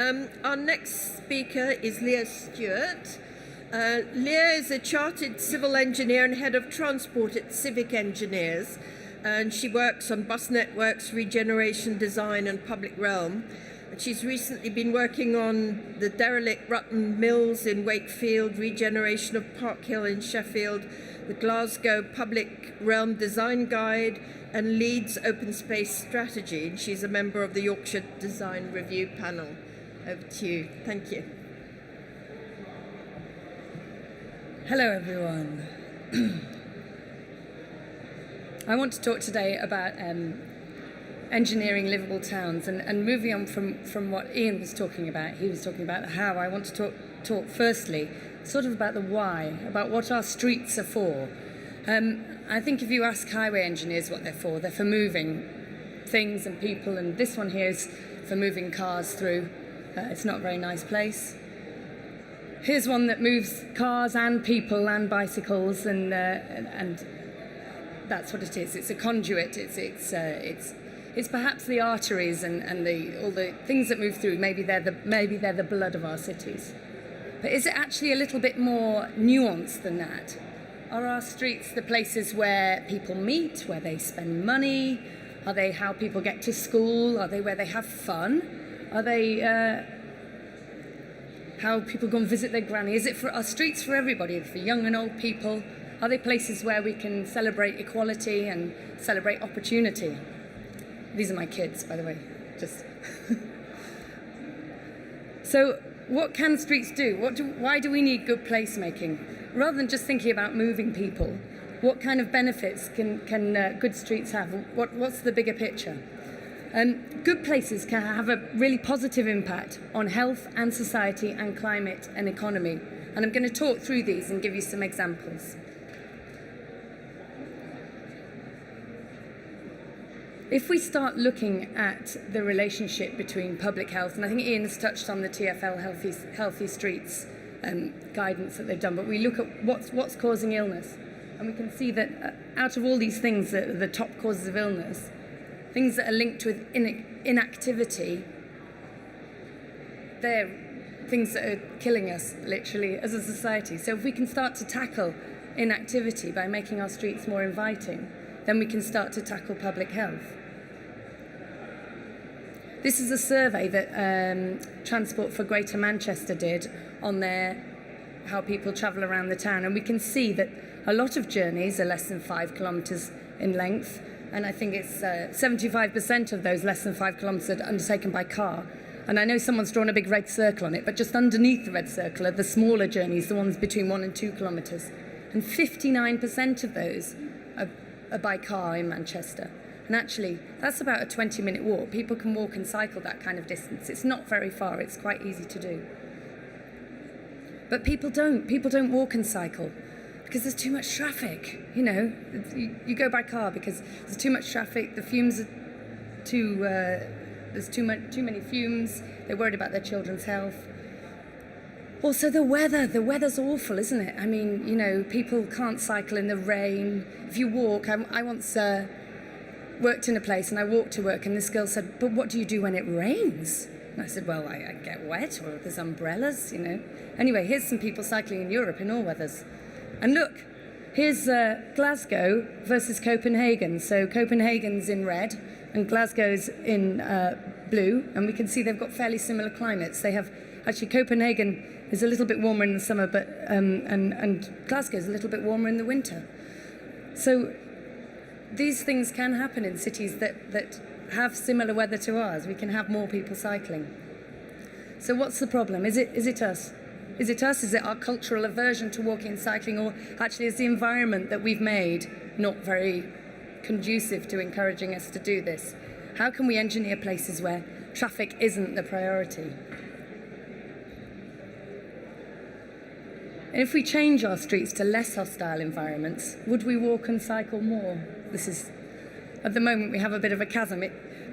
Our next speaker is Leah Stuart. Leah is a chartered civil engineer and head of transport at Civic Engineers, and she works on bus networks, regeneration design and public realm. And she's recently been working on the derelict Rutland Mills in Wakefield, regeneration of Park Hill in Sheffield, the Glasgow Public Realm Design Guide, and Leeds Open Space Strategy. And she's a member of the Yorkshire Design Review panel. Over to you. Thank you. Hello, everyone. I want to talk today about engineering livable towns, and moving on from what Ian was talking about. He was talking about how. I want to talk firstly sort of about the why, about what our streets are for. I think if you ask highway engineers what they're for moving things and people, and this one here is for moving cars through. It's not a very nice place. Here's one that moves cars and people and bicycles, and that's what it is. It's a conduit. It's perhaps the arteries and all the things that move through. Maybe they're the blood of our cities. But is it actually a little bit more nuanced than that? Are our streets the places where people meet, where they spend money? Are they how people get to school? Are they where they have fun? Are they how people go and visit their granny? Is it for our streets for everybody, for young and old people? Are they places where we can celebrate equality and celebrate opportunity? These are my kids, by the way. Just So what can streets do? Why do we need good placemaking? Rather than just thinking about moving people, what kind of benefits can good streets have? What's the bigger picture? Good places can have a really positive impact on health and society and climate and economy. And I'm going to talk through these and give you some examples. If we start looking at the relationship between public health, and I think Ian has touched on the TfL Healthy Streets guidance that they've done, but we look at what's causing illness. And we can see that out of all these things that are the top causes of illness, things that are linked with inactivity, they're things that are killing us, literally, as a society. So if we can start to tackle inactivity by making our streets more inviting, then we can start to tackle public health. This is a survey that Transport for Greater Manchester did on how people travel around the town. And we can see that a lot of journeys are less than 5 kilometres in length. And I think it's 75% of those less than 5 kilometres are undertaken by car. And I know someone's drawn a big red circle on it, but just underneath the red circle are the smaller journeys, the ones between 1 and 2 kilometres. And 59% of those are by car in Manchester. And actually, that's about a 20-minute walk. People can walk and cycle that kind of distance. It's not very far. It's quite easy to do. But people don't. People don't walk and cycle because there's too much traffic. You know, you go by car because there's too much traffic. The fumes are there's too many fumes. They're worried about their children's health. Also, the weather. The weather's awful, isn't it? I mean, you know, people can't cycle in the rain. If you walk, I once worked in a place and I walked to work and this girl said, "But what do you do when it rains?" And I said, "Well, I get wet, or there's umbrellas, you know." Anyway, here's some people cycling in Europe in all weathers. And look, here's Glasgow versus Copenhagen. So Copenhagen's in red and Glasgow's in blue. And we can see they've got fairly similar climates. They have, actually, Copenhagen is a little bit warmer in the summer, but and Glasgow's a little bit warmer in the winter. So these things can happen in cities that have similar weather to ours. We can have more people cycling. So what's the problem? Is it us? Is it us? Is it our cultural aversion to walking and cycling? Or actually is the environment that we've made not very conducive to encouraging us to do this? How can we engineer places where traffic isn't the priority? And if we change our streets to less hostile environments, would we walk and cycle more? This is, at the moment, we have a bit of a chasm.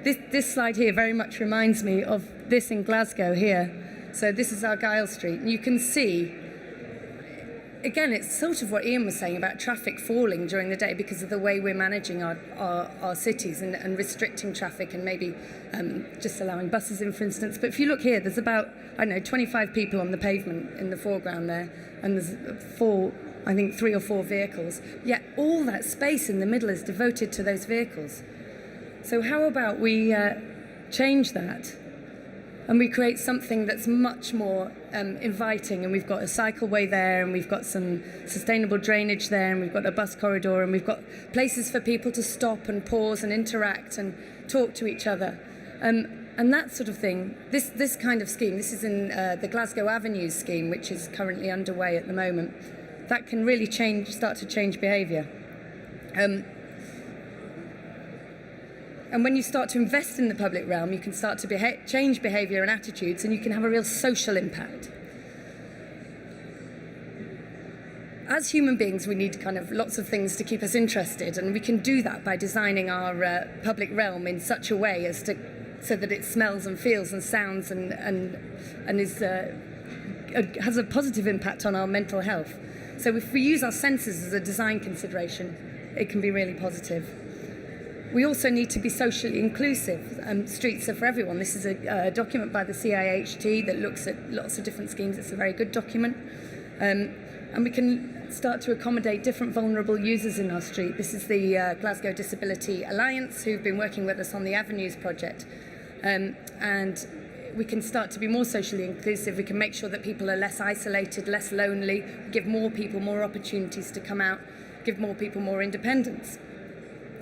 This slide here very much reminds me of this in Glasgow here. So this is Argyle Street, and you can see again, it's sort of what Ian was saying about traffic falling during the day because of the way we're managing our cities and restricting traffic and maybe just allowing buses in, for instance. But if you look here, there's about, 25 people on the pavement in the foreground there, and there's 3 or 4 vehicles. Yet all that space in the middle is devoted to those vehicles. So how about we change that and we create something that's much more inviting, and we've got a cycleway there, and we've got some sustainable drainage there, and we've got a bus corridor, and we've got places for people to stop and pause and interact and talk to each other. And that sort of thing, this kind of scheme, this is in the Glasgow Avenues scheme, which is currently underway at the moment, that can really start to change behaviour. And when you start to invest in the public realm, you can start to change behaviour and attitudes, and you can have a real social impact. As human beings, we need kind of lots of things to keep us interested, and we can do that by designing our public realm in such a way as so that it smells and feels and sounds and has a positive impact on our mental health. So if we use our senses as a design consideration, it can be really positive. We also need to be socially inclusive. Streets are for everyone. This is a document by the CIHT that looks at lots of different schemes. It's a very good document. And we can start to accommodate different vulnerable users in our street. This is the Glasgow Disability Alliance, who've been working with us on the Avenues project. And we can start to be more socially inclusive. We can make sure that people are less isolated, less lonely, give more people more opportunities to come out, give more people more independence.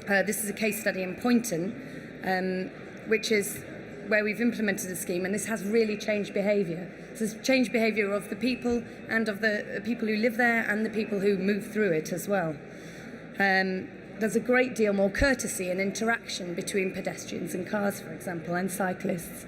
This is a case study in Poynton, which is where we've implemented a scheme, and this has really changed behaviour. So it's changed behaviour of the people and of the people who live there and the people who move through it as well. There's a great deal more courtesy and interaction between pedestrians and cars, for example, and cyclists.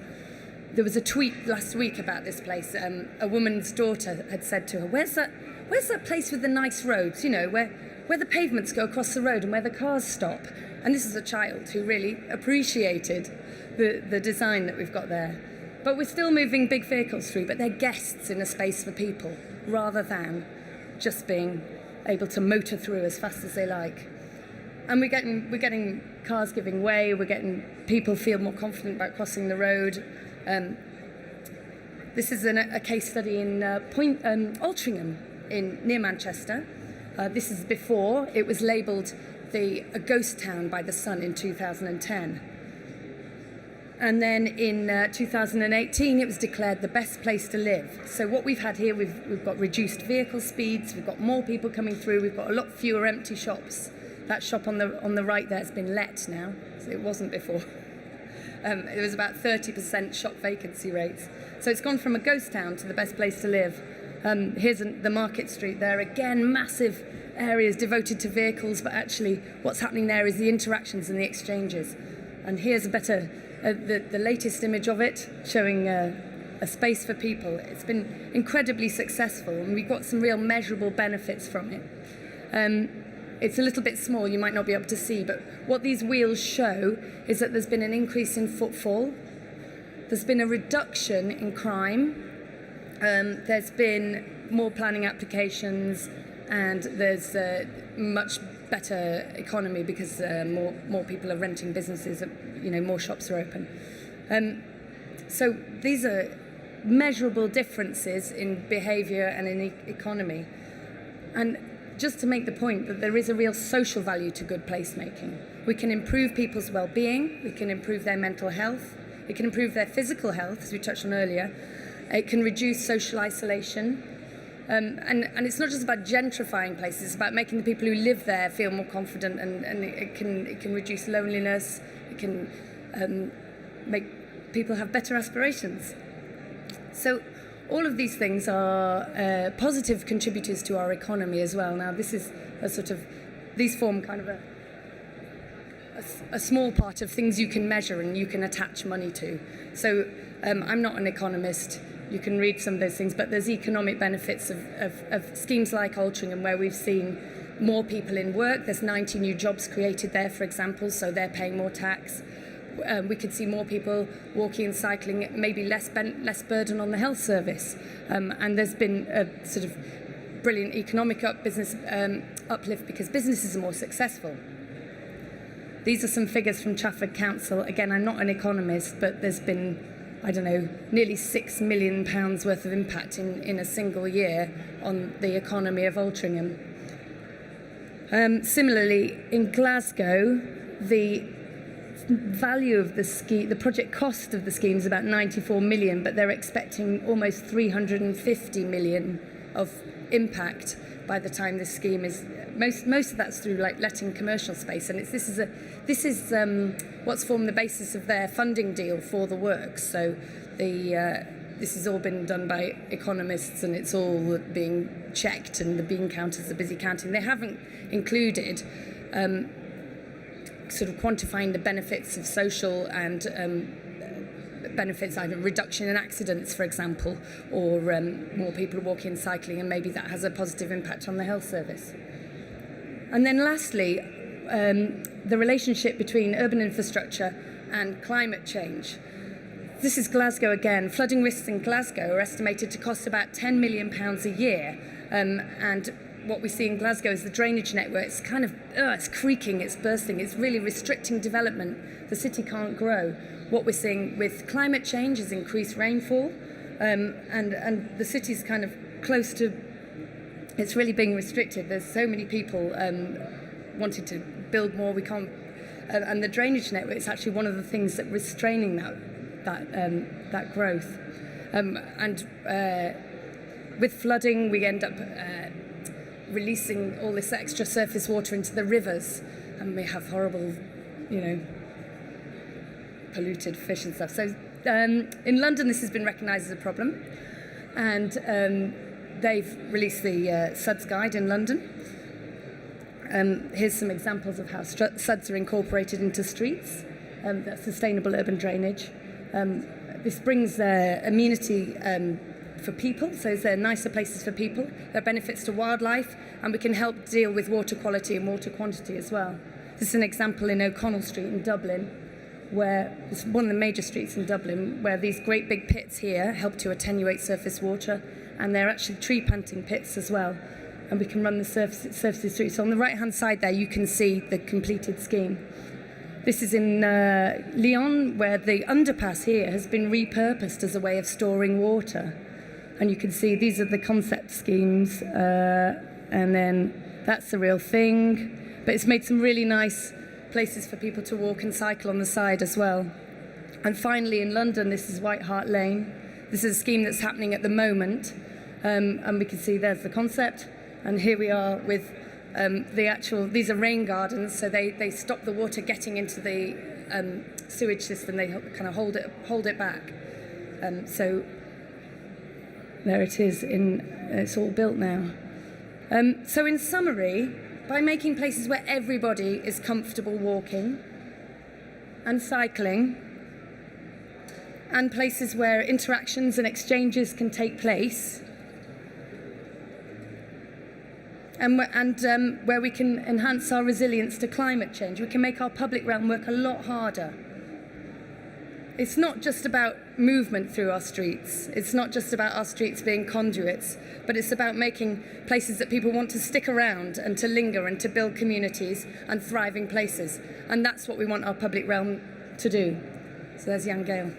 There was a tweet last week about this place. A woman's daughter had said to her, where's that place with the nice roads, where the pavements go across the road and where the cars stop? And this is a child who really appreciated the design that we've got there. But we're still moving big vehicles through, but they're guests in a space for people, rather than just being able to motor through as fast as they like. And we're getting cars giving way, we're getting people feel more confident about crossing the road. This is a case study in Altrincham near Manchester. This is before it was labelled a ghost town by The Sun in 2010. And then in 2018, it was declared the best place to live. So what we've had here, we've got reduced vehicle speeds, we've got more people coming through, we've got a lot fewer empty shops. That shop on the right there has been let now, so it wasn't before. It was about 30% shop vacancy rates. So it's gone from a ghost town to the best place to live. Here's the Market Street there. Again, massive areas devoted to vehicles, but actually what's happening there is the interactions and the exchanges. And here's the latest image of it, showing a space for people. It's been incredibly successful, and we've got some real measurable benefits from it. It's a little bit small, you might not be able to see, but what these wheels show is that there's been an increase in footfall, there's been a reduction in crime, there's been more planning applications, and there's a much better economy because more people are renting businesses, more shops are open. So these are measurable differences in behaviour and in economy. And just to make the point that there is a real social value to good placemaking. We can improve people's well-being, we can improve their mental health, it can improve their physical health, as we touched on earlier, it can reduce social isolation, and it's not just about gentrifying places, it's about making the people who live there feel more confident, and it can reduce loneliness, it can make people have better aspirations. So all of these things are positive contributors to our economy as well. Now, this is these form kind of a small part of things you can measure and you can attach money to. So I'm not an economist. You can read some of those things, but there's economic benefits of schemes like Altrincham, where we've seen more people in work. There's 90 new jobs created there, for example, so they're paying more tax. We could see more people walking and cycling, maybe less burden on the health service. And there's been brilliant economic uplift because businesses are more successful. These are some figures from Trafford Council. Again, I'm not an economist, but there's been, I don't know, nearly £6 million worth of impact in a single year on the economy of Altrincham. Similarly, in Glasgow, the value of the scheme, the project cost of the scheme is about 94 million, but they're expecting almost 350 million of impact by the time this scheme is. Most of that's through like letting commercial space, and this is what's formed the basis of their funding deal for the works. So this has all been done by economists, and it's all being checked, and the bean counters are busy counting. They haven't included sort of quantifying the benefits of social and benefits, either reduction in accidents, for example, or more people walking and cycling, and maybe that has a positive impact on the health service. And then lastly, the relationship between urban infrastructure and climate change. This is Glasgow again. Flooding risks in Glasgow are estimated to cost about £10 million a year. And what we see in Glasgow is the drainage network. It's kind of, it's creaking, it's bursting, it's really restricting development. The city can't grow. What we're seeing with climate change is increased rainfall, and the city's kind of close to, it's really being restricted. There's so many people wanting to build more. We can't, and the drainage network is actually one of the things that restraining that growth. And with flooding, we end up releasing all this extra surface water into the rivers, and we have horrible, polluted fish and stuff. So in London, this has been recognised as a problem, and they've released the SUDS guide in London. Here's some examples of how SUDS are incorporated into streets. That's sustainable urban drainage. This brings amenity for people, so there are nicer places for people. There are benefits to wildlife, and we can help deal with water quality and water quantity as well. This is an example in O'Connell Street in Dublin, where it's one of the major streets in Dublin, where these great big pits here help to attenuate surface water, and they're actually tree planting pits as well, and we can run the surfaces through. So on the right-hand side there, you can see the completed scheme. This is in Lyon, where the underpass here has been repurposed as a way of storing water. And you can see these are the concept schemes, and then that's the real thing. But it's made some really nice places for people to walk and cycle on the side as well. And finally, in London, this is White Hart Lane. This is a scheme that's happening at the moment, and we can see there's the concept. And here we are with these are rain gardens, so they stop the water getting into the sewage system. They kind of hold it back. So there it is. It's all built now. So in summary, by making places where everybody is comfortable walking and cycling, and places where interactions and exchanges can take place, and where we can enhance our resilience to climate change, we can make our public realm work a lot harder. It's not just about movement through our streets. It's not just about our streets being conduits, but it's about making places that people want to stick around and to linger and to build communities and thriving places. And that's what we want our public realm to do. So there's Jan Gale.